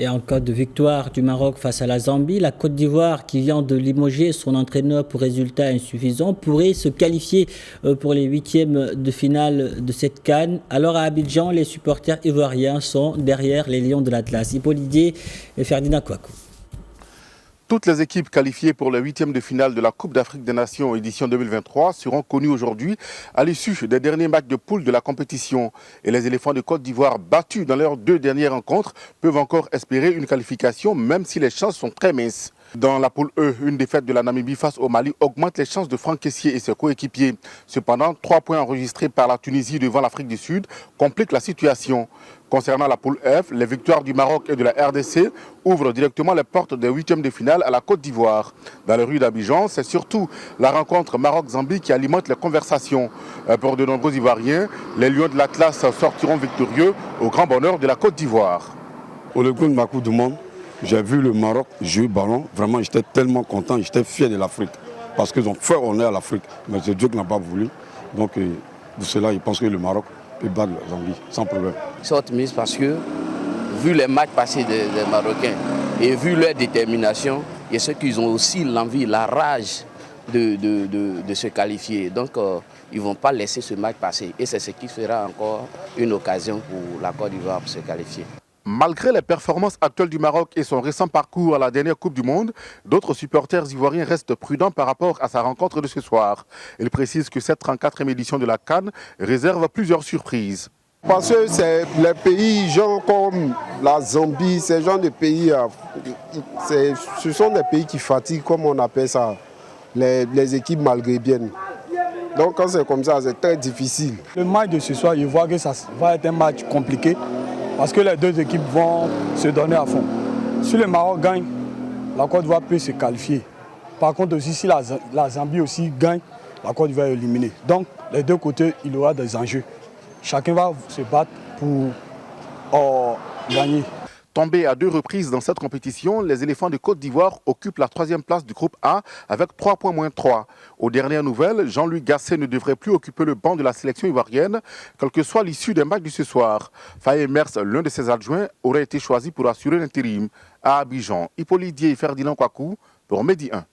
Et en cas de victoire du Maroc face à la Zambie, la Côte d'Ivoire, qui vient de limoger son entraîneur pour résultats insuffisants, pourrait se qualifier pour les huitièmes de finale de cette CAN. Alors à Abidjan, les supporters ivoiriens sont derrière les Lions de l'Atlas. Hippolyte et Ferdinand Kouakou. Toutes les équipes qualifiées pour les huitièmes de finale de la Coupe d'Afrique des Nations édition 2023 seront connues aujourd'hui à l'issue des derniers matchs de poule de la compétition. Et les éléphants de Côte d'Ivoire, battus dans leurs deux dernières rencontres, peuvent encore espérer une qualification, même si les chances sont très minces. Dans la poule E, une défaite de la Namibie face au Mali augmente les chances de Franck Kessié et ses coéquipiers. Cependant, 3 points enregistrés par la Tunisie devant l'Afrique du Sud compliquent la situation. Concernant la poule F, les victoires du Maroc et de la RDC ouvrent directement les portes des huitièmes de finale à la Côte d'Ivoire. Dans les rues d'Abidjan, c'est surtout la rencontre Maroc-Zambie qui alimente les conversations. Pour de nombreux Ivoiriens, les Lions de l'Atlas sortiront victorieux au grand bonheur de la Côte d'Ivoire. Au début de ma Coupe du Monde, j'ai vu le Maroc jouer ballon. Vraiment, j'étais tellement content, j'étais fier de l'Afrique. Parce qu'ils ont fait honneur à l'Afrique. Mais c'est Dieu qui n'a pas voulu. Donc, pour cela, je pense que le Maroc peut battre la Zambie sans problème. Ils sont optimistes parce que, vu les matchs passés des Marocains et vu leur détermination, et ceux qui ont aussi l'envie, la rage de se qualifier. Donc, ils ne vont pas laisser ce match passer. Et c'est ce qui fera encore une occasion pour la Côte d'Ivoire pour se qualifier. Malgré les performances actuelles du Maroc et son récent parcours à la dernière Coupe du Monde, d'autres supporters ivoiriens restent prudents par rapport à sa rencontre de ce soir. Ils précisent que cette 34e édition de la CAN réserve plusieurs surprises. Parce que c'est les pays, genre comme la Zambie, ces genres de pays, ce sont des pays qui fatiguent, comme on appelle ça, les équipes maghrébiennes. Donc quand c'est comme ça, c'est très difficile. Le match de ce soir, je vois que ça va être un match compliqué. Parce que les deux équipes vont se donner à fond. Si le Maroc gagne, la Côte d'Ivoire peut se qualifier. Par contre, aussi, si la Zambie aussi gagne, la Côte d'Ivoire est éliminée. Donc, les deux côtés, il y aura des enjeux. Chacun va se battre pour gagner. Tombés à 2 reprises dans cette compétition, les éléphants de Côte d'Ivoire occupent la 3e place du groupe A avec 3 points moins 3. Aux dernières nouvelles, Jean-Louis Gasset ne devrait plus occuper le banc de la sélection ivoirienne, quelle que soit l'issue des matchs de ce soir. Faye Mers, l'un de ses adjoints, aurait été choisi pour assurer l'intérim. À Abidjan, Hippolyte et Ferdinand Kouakou pour Medi 1.